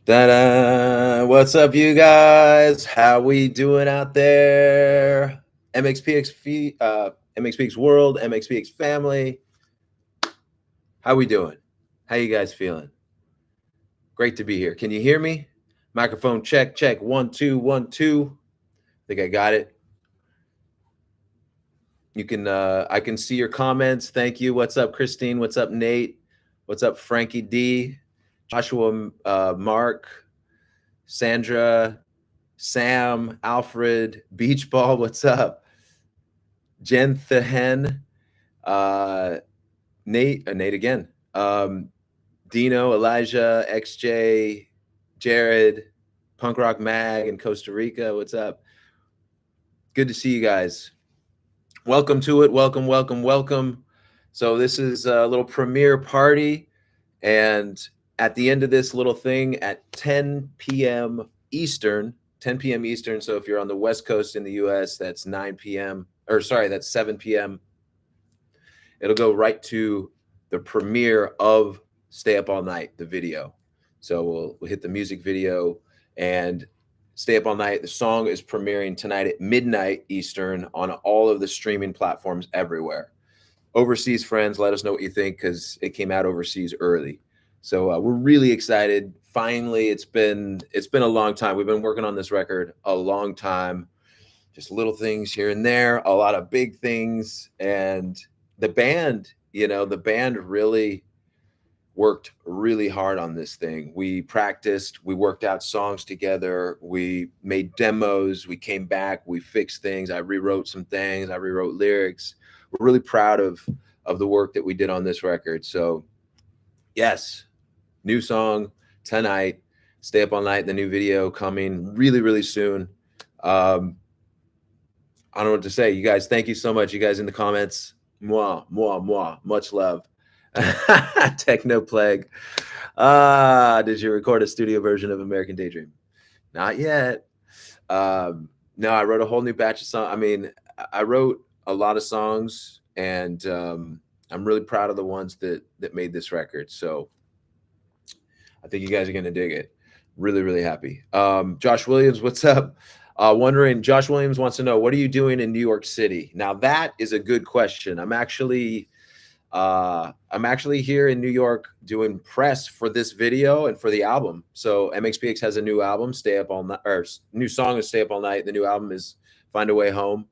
Da-da! What's up, you guys? How we doing out there? MxPx world, MxPx family. How we doing? How you guys feeling? Great to be here. Can you hear me? Microphone check, check. 1, 2, 1, 2. Think I got it. You can I can see your comments. Thank you. What's up, Christine? What's up, Nate? What's up, Frankie D? Joshua, Mark, Sandra, Sam, Alfred, Beach Ball, what's up? Jen Thehen, Nate again. Dino, Elijah, XJ, Jared, Punk Rock Mag in Costa Rica, what's up? Good to see you guys. Welcome to it. Welcome, welcome, welcome. So this is a little premiere party, and at the end of this little thing at 10 p.m. Eastern, 10 p.m. Eastern. So if you're on the West Coast in the US, that's 9 p.m. or sorry, that's 7 p.m. It'll go right to the premiere of Stay Up All Night, the video. So we'll hit the music video and Stay Up All Night. The song is premiering tonight at midnight Eastern on all of the streaming platforms everywhere. Overseas friends, let us know what you think because it came out overseas early. So we're really excited. Finally, it's been a long time. We've been working on this record a long time. Just little things here and there, a lot of big things, and the band really worked really hard on this thing. We practiced, we worked out songs together, we made demos, we came back, we fixed things. I rewrote some things, I rewrote lyrics. We're really proud of the work that we did on this record. So yes, new song tonight, Stay Up All Night, the new video coming really, really soon. I don't know what to say. You guys, thank you so much. You guys in the comments, much love. Techno Plague. Did you record a studio version of American Daydream? Not yet. No, I wrote a whole new batch of songs. I mean, I wrote a lot of songs, and I'm really proud of the ones that made this record. So I think you guys are gonna dig it. Really, really happy. Josh Williams, what's up? Josh Williams wants to know, what are you doing in New York City? Now that is a good question. I'm actually here in New York doing press for this video and for the album. So MxPx has a new album, Stay Up All Night, or new song is Stay Up All Night. The new album is Find a Way Home.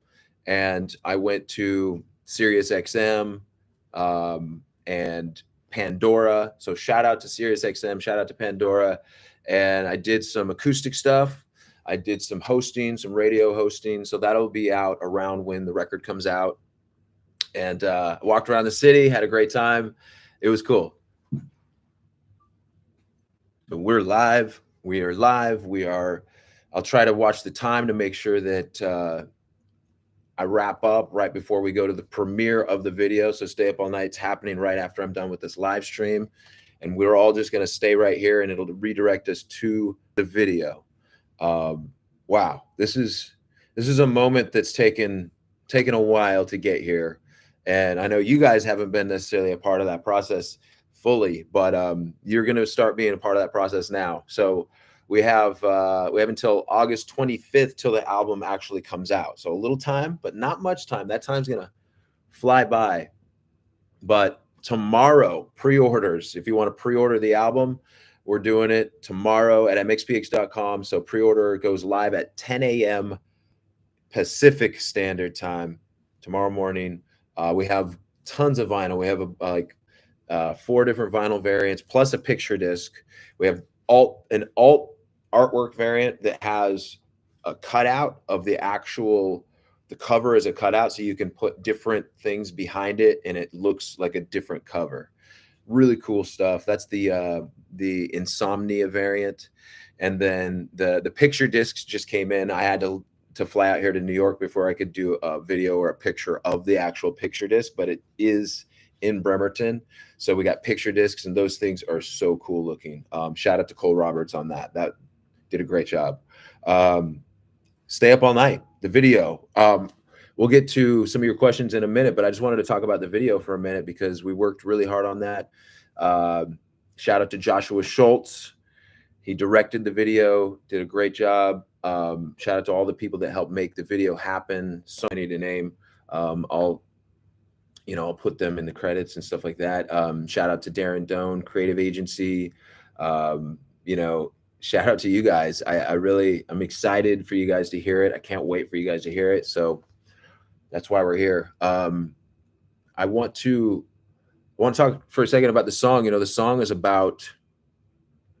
And I went to Sirius XM and Pandora. So shout out to Sirius XM, shout out to Pandora. And I did some acoustic stuff. I did some hosting, some radio hosting. So that'll be out around when the record comes out. And walked around the city, had a great time. It was cool. So we're live. We are live. I'll try to watch the time to make sure that I wrap up right before we go to the premiere of the video. So Stay Up All Night's happening right after I'm done with this live stream. And we're all just going to stay right here, and it'll redirect us to the video. Wow, this is a moment that's taken a while to get here, and I know you guys haven't been necessarily a part of that process fully, but you're going to start being a part of that process now. So we have until August 25th till the album actually comes out. So a little time, but not much time. That time's going to fly by. But tomorrow, pre-orders, if you want to pre-order the album, we're doing it tomorrow at MxPx.com. So pre-order goes live at 10 a.m. Pacific Standard Time tomorrow morning. We have tons of vinyl. We have 4 different vinyl variants plus a picture disc. We have an alt artwork variant that has a cutout of the cover is a cutout, so you can put different things behind it and it looks like a different cover. Really cool stuff. That's the Insomnia variant. And then the picture discs just came in. I had to fly out here to New York before I could do a video or a picture of the actual picture disc, but it is in Bremerton. So we got picture discs, and those things are so cool looking. Shout out to Cole Roberts on that. That did a great job. Stay Up All Night, the video. We'll get to some of your questions in a minute, but I just wanted to talk about the video for a minute because we worked really hard on that. Shout out to Joshua Schultz. He directed the video, did a great job. Shout out to all the people that helped make the video happen. So many to name. I'll put them in the credits and stuff like that. Shout out to Darren Doan, Creative Agency. You know, shout out to you guys. I'm excited for you guys to hear it. I can't wait for you guys to hear it. So that's why we're here. I want to talk for a second about the song. The song is about,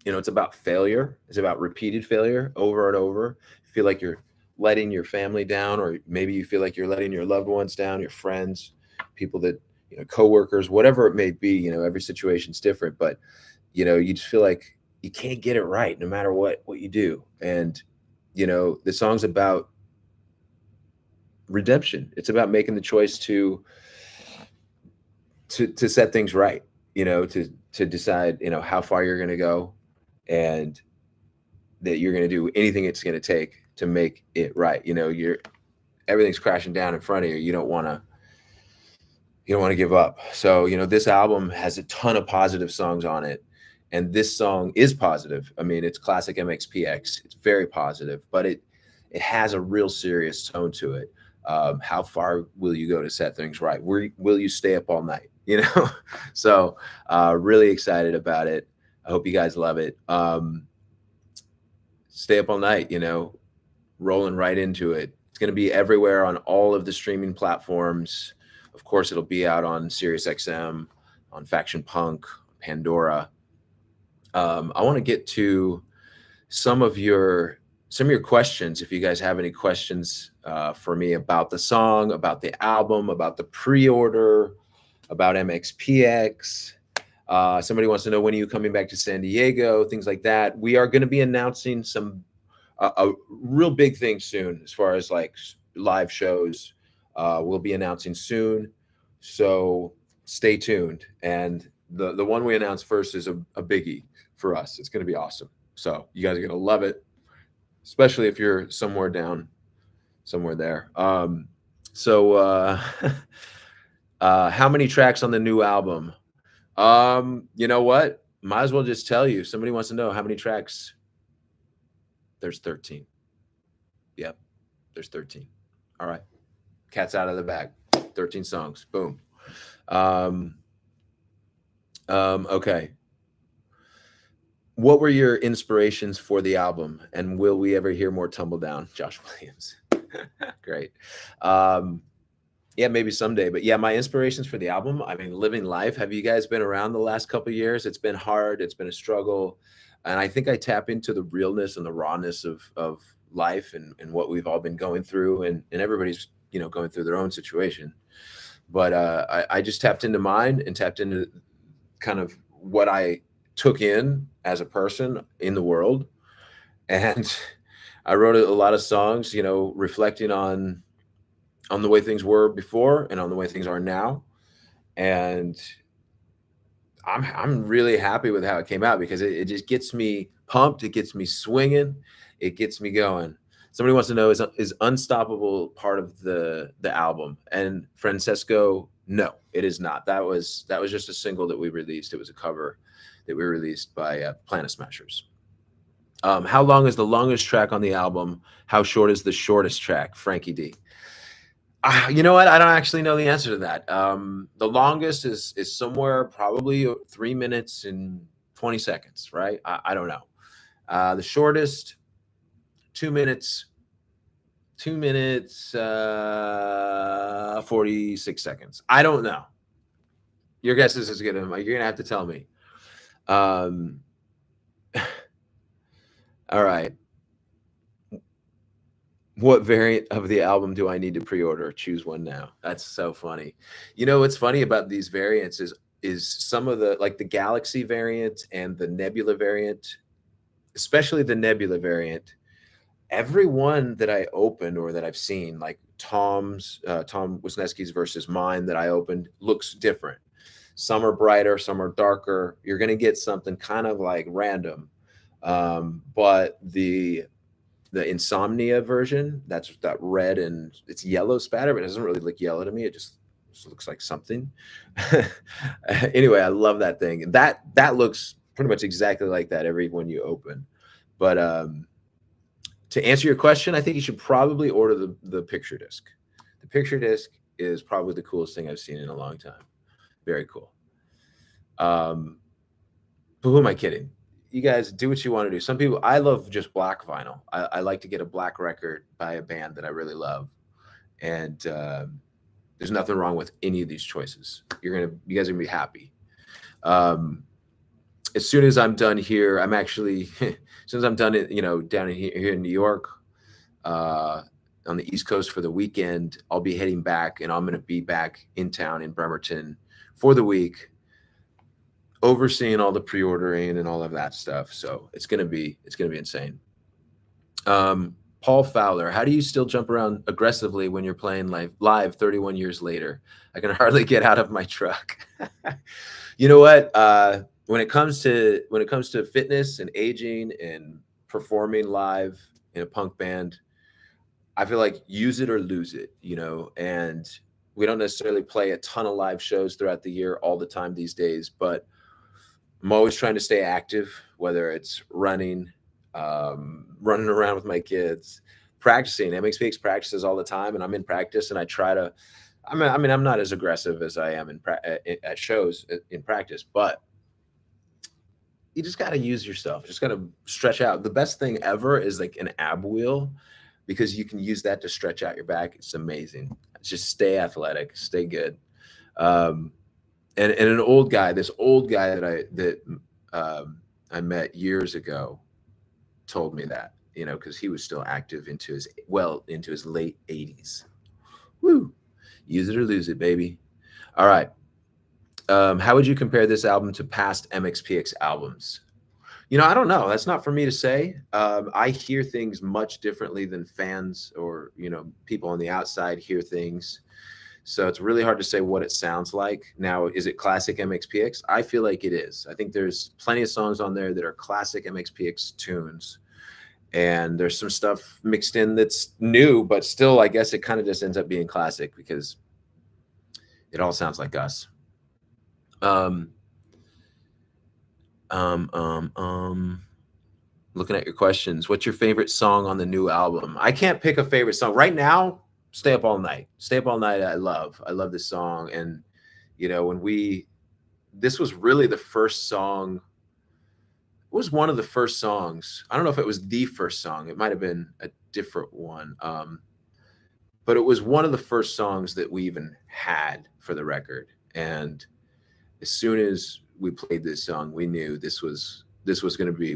it's about failure. It's about repeated failure over and over. You feel like you're letting your family down, or maybe you feel like you're letting your loved ones down, your friends, people that, coworkers, whatever it may be. Every situation's different, but you just feel like you can't get it right no matter what you do. And the song's about redemption. It's about making the choice to set things right, to decide, how far you're going to go, and that you're going to do anything it's going to take to make it right. Everything's crashing down in front of you. You don't want to give up. So, this album has a ton of positive songs on it. And this song is positive. I mean, it's classic MxPx. It's very positive, but it has a real serious tone to it. How far will you go to set things right? Will you stay up all night? So really excited about it. I hope you guys love it. Stay up all night, rolling right into it. It's going to be everywhere on all of the streaming platforms. Of course, it'll be out on SiriusXM, on Faction Punk, Pandora. I want to get to some of your questions. If you guys have any questions for me about the song, about the album, about the pre-order, about MxPx. Somebody wants to know, when are you coming back to San Diego, things like that. We are going to be announcing a real big thing soon as far as like live shows. We'll be announcing soon, so stay tuned. And the one we announced first is a biggie for us. It's going to be awesome. So you guys are going to love it, especially if you're somewhere there. How many tracks on the new album? You know what? Might as well just tell you. Somebody wants to know how many tracks. There's 13. Yep, there's 13. All right. Cat's out of the bag. 13 songs. Boom. Okay. What were your inspirations for the album, and will we ever hear more Tumble Down? Josh Williams. Great. Yeah, maybe someday. But yeah, my inspirations for the album, I mean, living life. Have you guys been around the last couple of years? It's been hard. It's been a struggle. And I think I tap into the realness and the rawness of life and what we've all been going through. And everybody's, going through their own situation. But I just tapped into mine and tapped into kind of what I took in as a person in the world. And I wrote a lot of songs, reflecting on the way things were before and on the way things are now. And I'm really happy with how it came out, because it just gets me pumped. It gets me swinging. It gets me going. Somebody wants to know, is Unstoppable part of the album? And Francesco, no, it is not. That was just a single that we released. It was a cover that we released by Planet Smashers. How long is the longest track on the album? How short is the shortest track? Frankie D. You know what? I don't actually know the answer to that. The longest is somewhere probably 3 minutes and 20 seconds, right? I don't know. The shortest, 2 minutes, 46 seconds. I don't know. Your guess is as good as mine. You're gonna have to tell me. All right. What variant of the album do I need to pre-order? Choose one now. That's so funny. What's funny about these variants is some of the, like the Galaxy variant and the Nebula variant, especially the Nebula variant. Every one that I opened or that I've seen, like Tom Wisniewski's versus mine that I opened, looks different. Some are brighter, some are darker. You're going to get something kind of like random. But the Insomnia version, that's that red and it's yellow spatter, but it doesn't really look yellow to me. It just looks like something. Anyway, I love that thing. That looks pretty much exactly like that every one you open. But to answer your question, I think you should probably order the picture disc. The picture disc is probably the coolest thing I've seen in a long time. Very cool. But who am I kidding? You guys do what you want to do. Some people, I love just black vinyl. I like to get a black record by a band that I really love, and there's nothing wrong with any of these choices. You guys are gonna be happy. Um, as soon as I'm done here, I'm actually, as soon as I'm done, down here in New York, on the East Coast for the weekend, I'll be heading back, and I'm going to be back in town in Bremerton for the week, overseeing all the pre-ordering and all of that stuff. So it's gonna be insane. Paul Fowler, how do you still jump around aggressively when you're playing live 31 years later? I can hardly get out of my truck. You know what? When it comes to fitness and aging and performing live in a punk band, I feel like use it or lose it, and we don't necessarily play a ton of live shows throughout the year all the time these days, but I'm always trying to stay active, whether it's running around with my kids, practicing. MxPx practices all the time, and I'm in practice, and I try to. I'm not as aggressive as I am at shows in practice, but you just got to use yourself. You just got to stretch out. The best thing ever is like an ab wheel, because you can use that to stretch out your back. It's amazing. Just stay athletic, stay good. And an old guy, this old guy that I met years ago, told me that, because he was still active into his late 80s. Woo! Use it or lose it, baby. All right. How would you compare this album to past MxPx albums? I don't know. That's not for me to say. I hear things much differently than fans or people on the outside hear things. So it's really hard to say what it sounds like. Now, is it classic MxPx? I feel like it is. I think there's plenty of songs on there that are classic MxPx tunes. And there's some stuff mixed in that's new, but still, I guess it kind of just ends up being classic because it all sounds like us. Looking at your questions, what's your favorite song on the new album? I can't pick a favorite song right now. Stay Up All Night. Stay Up All Night. I love this song. And, this was really the first song. It was one of the first songs. I don't know if it was the first song. It might've been a different one. But it was one of the first songs that we even had for the record. And as soon as we played this song, we knew this was going to be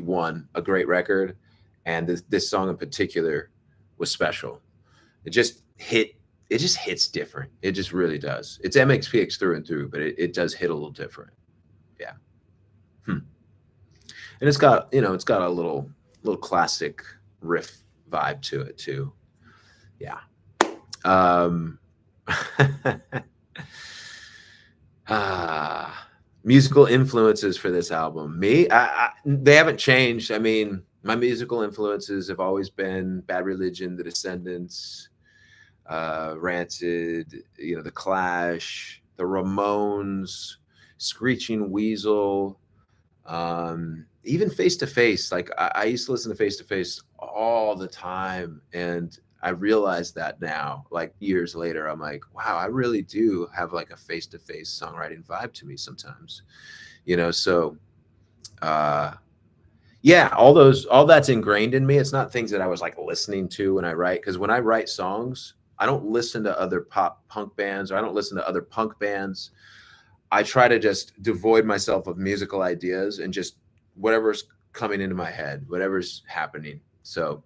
a great record. And this song in particular was special. It just hits different. It just really does. It's MxPx through and through, but it does hit a little different. Yeah. And it's got a little classic riff vibe to it too. Yeah. Musical influences for this album. They haven't changed. I mean, my musical influences have always been Bad Religion, The Descendants, Rancid, The Clash, The Ramones, Screeching Weasel, even Face to Face. Like I used to listen to Face to Face all the time, and I realized that now, like years later, I'm like, wow, I really do have like a Face to Face songwriting vibe to me sometimes, So, yeah, all that's ingrained in me. It's not things that I was like listening to when I write, because when I write songs, I don't listen to other pop punk bands, or I don't listen to other punk bands. I try to just devoid myself of musical ideas and just whatever's coming into my head, whatever's happening. So,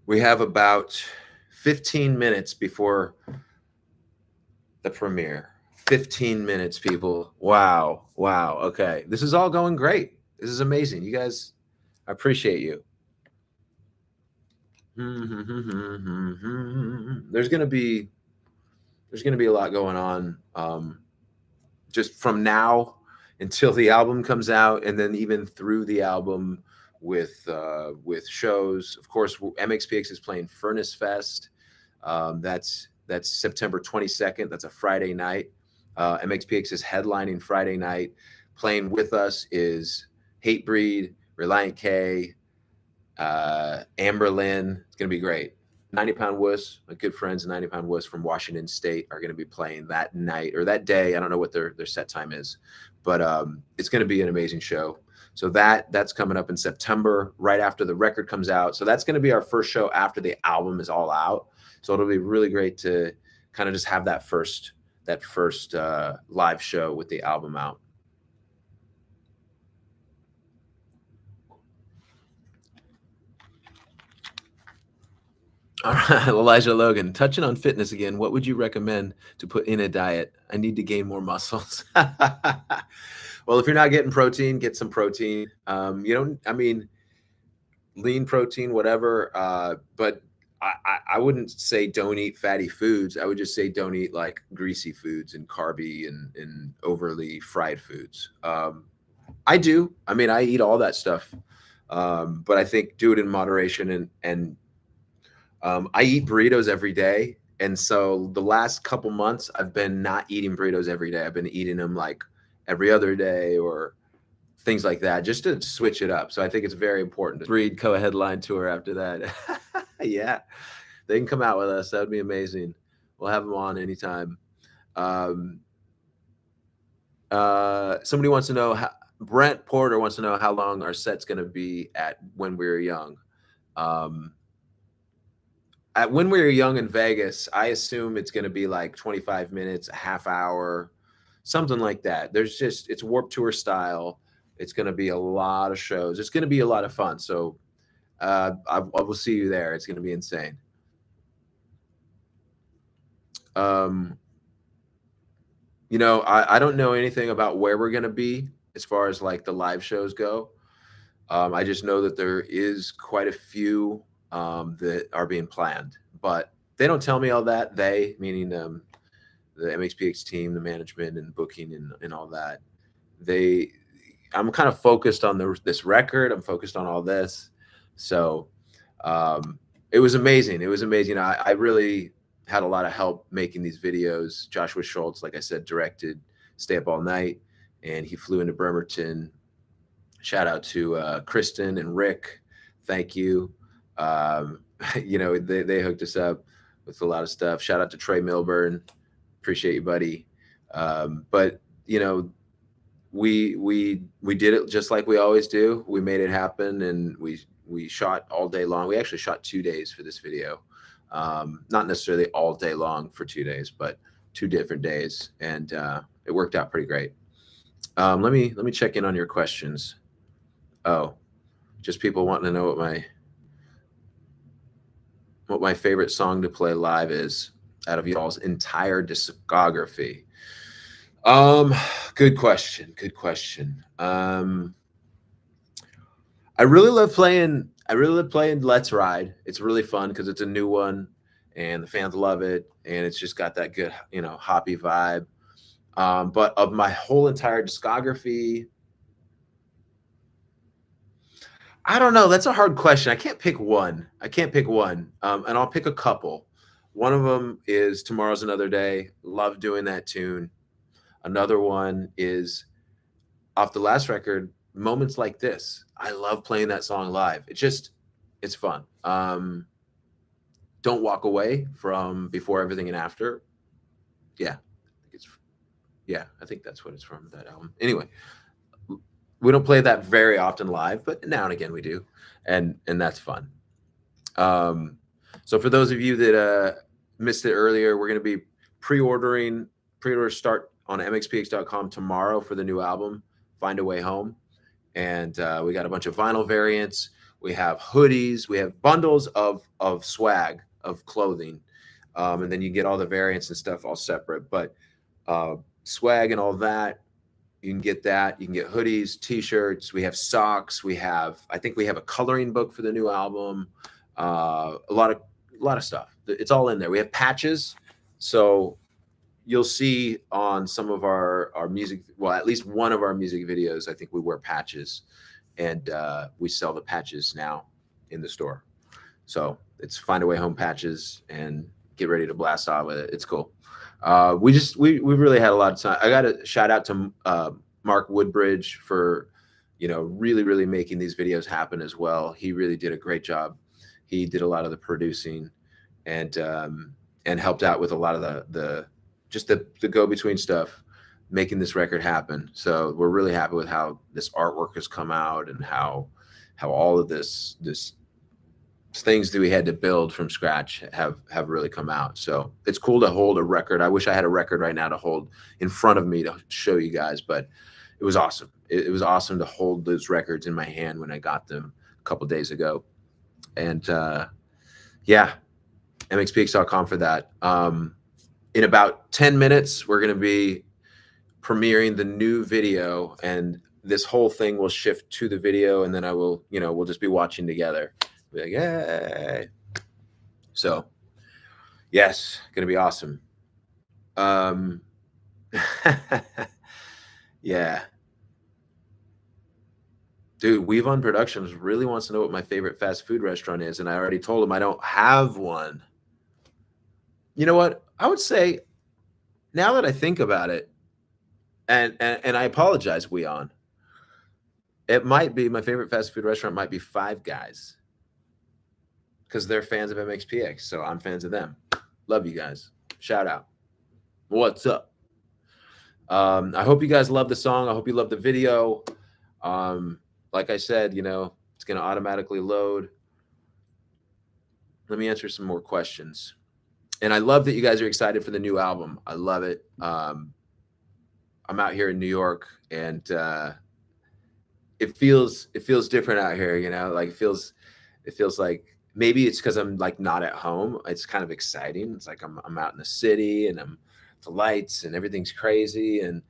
we have about 15 minutes before the premiere. 15 minutes, people. Wow. Okay. This is all going great. This is amazing. You guys, I appreciate you. There's going to be a lot going on, just from now until the album comes out, and then even through the album with shows. Of course, MxPx is playing Furnace Fest. That's September 22nd. That's a Friday night. MxPx is headlining Friday night. Playing with us is Hatebreed, Reliant K, Amberlyn. It's going to be great. 90 Pound Wuss, my good friends, 90 Pound Wuss from Washington State are going to be playing that night or that day. I don't know what their set time is, but it's going to be an amazing show. So that's coming up in September, right after the record comes out. So that's going to be our first show after the album is all out. So it'll be really great to kind of just have that first live show with the album out. All right, Elijah Logan, touching on fitness again, what would you recommend to put in a diet? I need to gain more muscles. Well, if you're not getting protein, get some protein. You don't, I mean, lean protein, whatever. But I wouldn't say don't eat fatty foods. I would just say don't eat like greasy foods and carby and overly fried foods. I do. I mean, I eat all that stuff. But I think do it in moderation and I eat burritos every day. And so the last couple months, I've been not eating burritos every day. I've been eating them like every other day or things like that, just to switch it up. So I think it's very important to read co-headline tour after that. Yeah, they can come out with us. That would be amazing. We'll have them on anytime. Somebody wants to know, Brent Porter wants to know how long our set's going to be at When We Were Young. At When We Were Young in Vegas, I assume it's going to be like 25 minutes, a half hour, something like that. It's Warped Tour style. It's going to be a lot of shows. It's going to be a lot of fun. So I will see you there. It's going to be insane. You know, I don't know anything about where we're going to be as far as like the live shows go. I just know that there is quite a few that are being planned, but they don't tell me all that. They, meaning the MxPx team, the management and booking and all that. I'm kind of focused on this record. I'm focused on all this. So it was amazing. It was amazing. I really had a lot of help making these videos. Joshua Schultz, like I said, directed Stay Up All Night, and he flew into Bremerton. Shout out to Kristen and Rick. Thank you. You know, they hooked us up with a lot of stuff. Shout out to Trey Milburn. Appreciate you, buddy. But you know, we did it just like we always do. We made it happen, and we shot all day long. We actually shot 2 days for this video. Not necessarily all day long for 2 days, but 2 different days, and it worked out pretty great. Let me check in on your questions. Oh, just people wanting to know what my favorite song to play live is out of y'all's entire discography. Good question. Good question. I really love playing Let's Ride. It's really fun because it's a new one and the fans love it, and it's just got that good, you know, hoppy vibe. But of my whole entire discography, I don't know. That's a hard question. I can't pick one. And I'll pick a couple. One of them is Tomorrow's Another Day. Love doing that tune. Another one is off the last record, Moments Like This. I love playing that song live. It's fun. Don't Walk Away from Before Everything and After. Yeah, I think that's what it's from, that album. Anyway, we don't play that very often live, but now and again we do, and that's fun. So for those of you that missed it earlier, we're going to be pre-orders start on mxpx.com tomorrow for the new album, Find a Way Home. And we got a bunch of vinyl variants. We have hoodies. We have bundles of swag, of clothing. And then you get all the variants and stuff all separate. But swag and all that, you can get that. You can get hoodies, T-shirts. We have socks. I think we have a coloring book for the new album. A lot of stuff. It's all in there. We have patches. So you'll see on some of our music, well, at least one of our music videos, I think we wear patches, and we sell the patches now in the store. So it's Find a Way Home patches, and get ready to blast off with it. It's cool. We really had a lot of time. I got to shout out to Mark Woodbridge for really, really making these videos happen as well. He really did a great job. He did a lot of the producing and helped out with a lot of the go-between stuff, making this record happen. So we're really happy with how this artwork has come out and how all of this things that we had to build from scratch have really come out. So it's cool to hold a record. I wish I had a record right now to hold in front of me to show you guys, but it was awesome. It was awesome to hold those records in my hand when I got them a couple days ago. And yeah, MxPx.com for that. In about 10 minutes, we're going to be premiering the new video, and this whole thing will shift to the video, and then I will, we'll just be watching together. Be like, yay. So yes, gonna be awesome. Yeah. Dude, Weave on Productions really wants to know what my favorite fast food restaurant is, and I already told him I don't have one. You know what? I would say, now that I think about it, and I apologize, Weon, it might be my favorite fast food restaurant might be Five Guys, because they're fans of MxPx, so I'm fans of them. Love you guys. Shout out. What's up? I hope you guys love the song. I hope you love the video. Like I said, it's going to automatically load. Let me answer some more questions. And I love that you guys are excited for the new album. I love it. I'm out here in New York, and it feels different out here. Like it feels like, maybe it's because I'm like not at home. It's kind of exciting. It's like I'm out in the city, and the lights and everything's crazy, and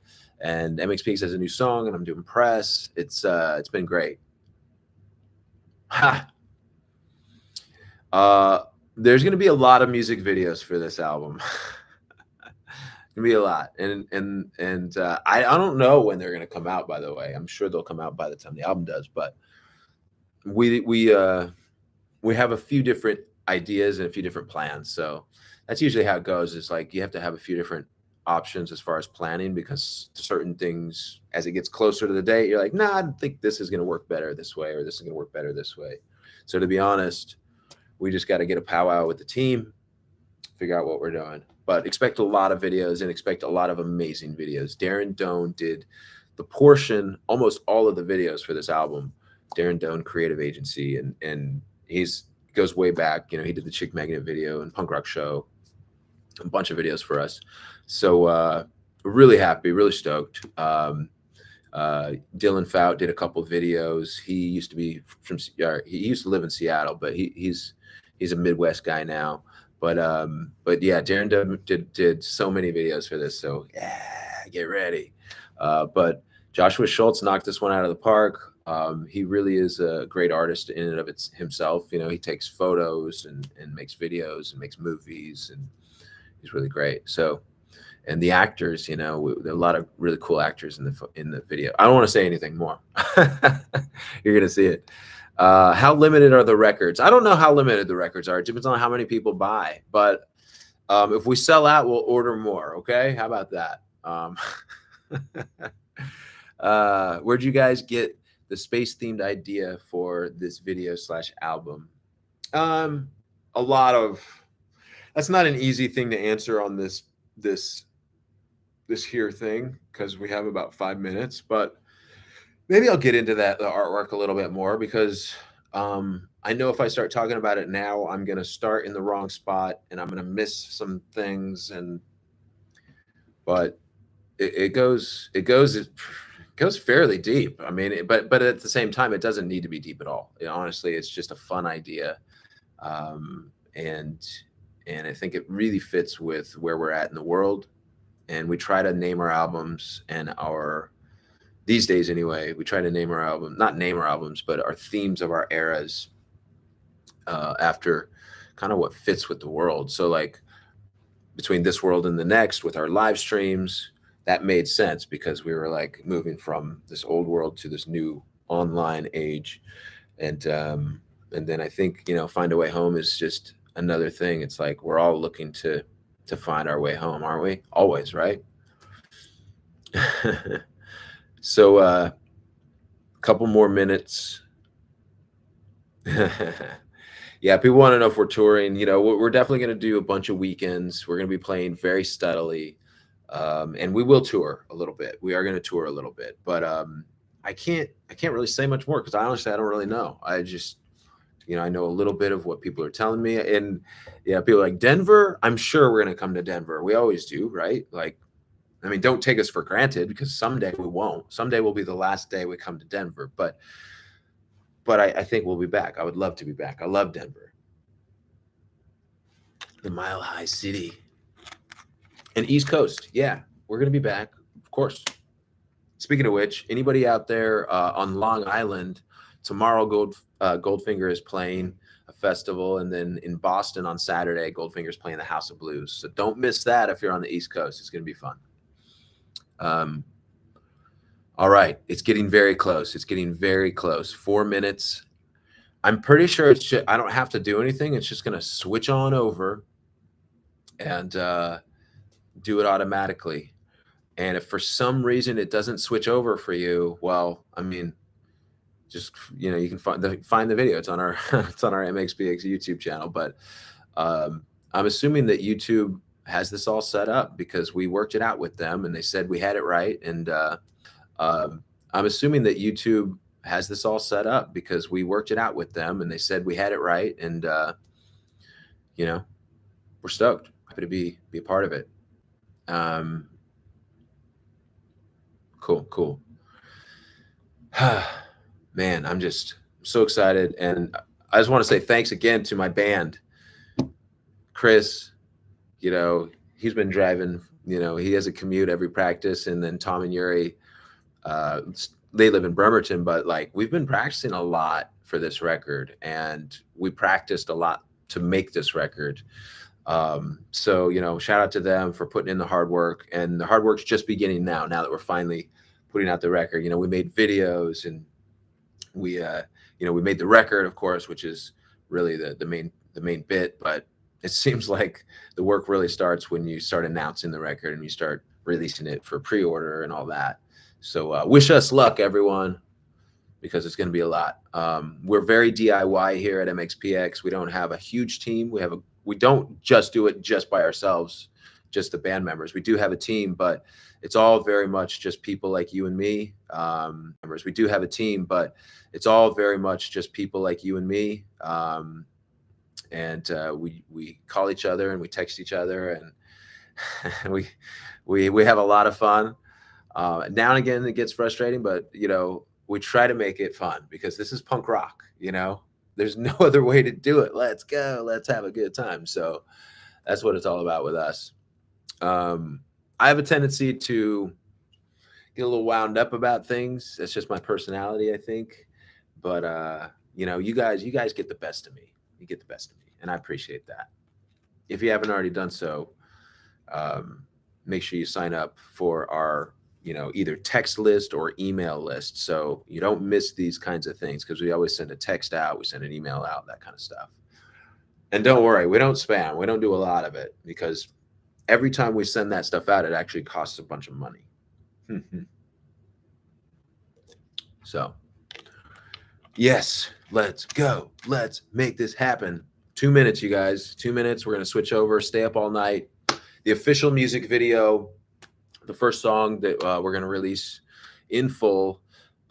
MxPx has a new song, and I'm doing press. It's been great. Ha. There's gonna be a lot of music videos for this album. Gonna be a lot, and I don't know when they're gonna come out. By the way, I'm sure they'll come out by the time the album does. But we have a few different ideas and a few different plans. So that's usually how it goes. It's like you have to have a few different options as far as planning, because certain things, as it gets closer to the date, you're like, nah, I think this is going to work better this way, or this is going to work better this way. So to be honest, we just got to get a powwow with the team, figure out what we're doing. But expect a lot of videos, and expect a lot of amazing videos. Darren Doan did the portion, almost all of the videos for this album. Darren Doan Creative Agency, and goes way back. He did the Chick Magnet video and Punk Rock Show, a bunch of videos for us. So really happy, really stoked. Dylan Fout did a couple of videos. He used to be he used to live in Seattle, but he's a Midwest guy now. But yeah, Darren did so many videos for this. So yeah, get ready. But Joshua Schultz knocked this one out of the park. He really is a great artist in and of himself. He takes photos and makes videos and makes movies, and he's really great. So, and the actors, there are a lot of really cool actors in the video. I don't want to say anything more. You're gonna see it. How limited are the records? I don't know how limited the records are. It depends on how many people buy. But if we sell out, we'll order more. Okay, how about that? Where'd you guys get the space-themed idea for this video/album? A lot of, that's not an easy thing to answer on this here thing, because we have about 5 minutes, but maybe I'll get into the artwork a little bit more, because I know if I start talking about it now, I'm going to start in the wrong spot, and I'm going to miss some things, but it goes fairly deep. I mean, but at the same time, it doesn't need to be deep at all. Honestly, it's just a fun idea, and I think it really fits with where we're at in the world. And we try to name our albums, and these days anyway, we try to name our album, not name our albums, but our themes of our eras after kind of what fits with the world. So like between this world and the next, with our live streams, that made sense, because we were like moving from this old world to this new online age. And then I think, Find a Way Home is just another thing. It's like we're all looking to find our way home, aren't we? Always, right? So Couple more minutes. Yeah, people want to know if we're touring. You know, we're definitely going to do a bunch of weekends. We're going to be playing very steadily, and we will tour a little bit. We are going to tour a little bit, but I can't really say much more because I don't really know. I just, I know a little bit of what people are telling me, and yeah, people are like Denver. I'm sure we're going to come to Denver. We always do, right? Like, I mean, don't take us for granted because someday we won't. Someday will be the last day we come to Denver, but I think we'll be back. I would love to be back. I love Denver, the Mile High City. And East Coast, yeah, we're gonna be back, of course. Speaking of which, anybody out there on Long Island, tomorrow Goldfinger is playing a festival, and then in Boston on Saturday, Goldfinger is playing the House of Blues. So don't miss that if you're on the East Coast. It's gonna be fun. Um, all right, it's getting very close. It's getting very close. 4 minutes. I'm pretty sure I don't have to do anything. It's just gonna switch on over and do it automatically. And if for some reason it doesn't switch over for you, well, I mean, just you can find the video. It's on our it's on our MxPx YouTube channel. But I'm assuming that YouTube has this all set up because we worked it out with them, and they said we had it right. And I'm assuming that YouTube has this all set up because we worked it out with them, and they said we had it right. And you know, we're stoked. Happy to be a part of it. Cool. Man, I'm so excited. And I just want to say thanks again to my band. Chris, he's been driving, he has a commute every practice. And then Tom and Yuri, they live in Bremerton, but like we've been practicing a lot for this record, and we practiced a lot to make this record. So, shout out to them for putting in the hard work, and the hard work's just beginning now that we're finally putting out the record. We made videos, and we made the record, of course, which is really the main bit. But it seems like the work really starts when you start announcing the record and you start releasing it for pre-order and all that. So wish us luck, everyone, because it's going to be a lot. We're very DIY here at MxPx. We don't have a huge team. We don't just do it just by ourselves, just the band members. We do have a team, but it's all very much just people like you and me. We do have a team, but it's all very much just people like you and me. And we call each other and we text each other, and we have a lot of fun. Now and again, it gets frustrating, but we try to make it fun because this is punk rock. There's no other way to do it. Let's go. Let's have a good time. So that's what it's all about with us. I have a tendency to get a little wound up about things. That's just my personality, I think. But you guys get the best of me. You get the best of me, and I appreciate that. If you haven't already done so, make sure you sign up for our either text list or email list, so you don't miss these kinds of things, because we always send a text out, we send an email out, that kind of stuff. And don't worry, we don't spam. We don't do a lot of it, because every time we send that stuff out, it actually costs a bunch of money. So yes, let's go. Let's make this happen. 2 minutes, you guys. 2 minutes. We're going to switch over, stay up all night. The official music video, the first song that we're going to release in full.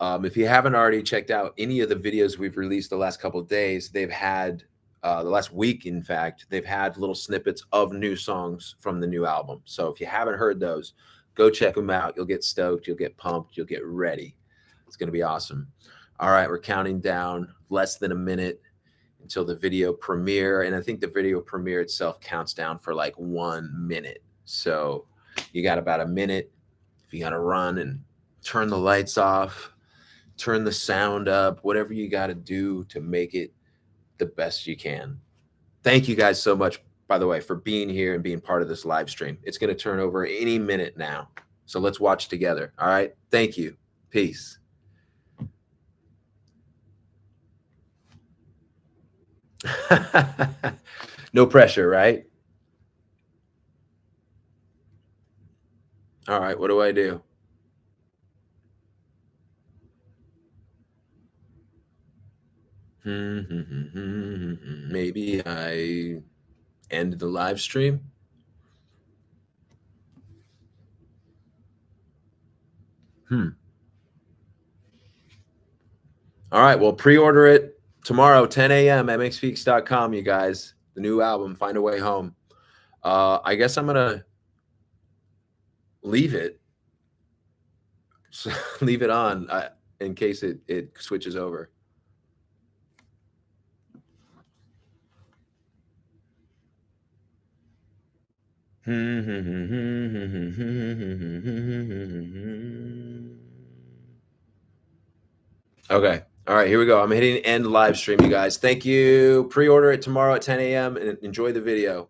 If you haven't already checked out any of the videos we've released the last couple of days, they've had the last week, in fact, they've had little snippets of new songs from the new album. So if you haven't heard those, go check them out. You'll get stoked. You'll get pumped. You'll get ready. It's going to be awesome. All right, we're counting down less than a minute until the video premiere. And I think the video premiere itself counts down for like 1 minute. So you got about a minute. If you got to run and turn the lights off, turn the sound up, whatever you got to do to make it the best you can. Thank you guys so much, by the way, for being here and being part of this live stream. It's going to turn over any minute now. So let's watch together. All right. Thank you. Peace. No pressure, right? All right. What do I do? Maybe I end the live stream. All right. Well, pre-order it tomorrow, 10 a.m. at MxPx.com, you guys. The new album, Find a Way Home. I guess I'm gonna leave it. Leave it on in case it switches over. Okay. All right, here we go. I'm hitting end live stream, you guys. Thank you. Pre-order it tomorrow at 10 a.m. and enjoy the video.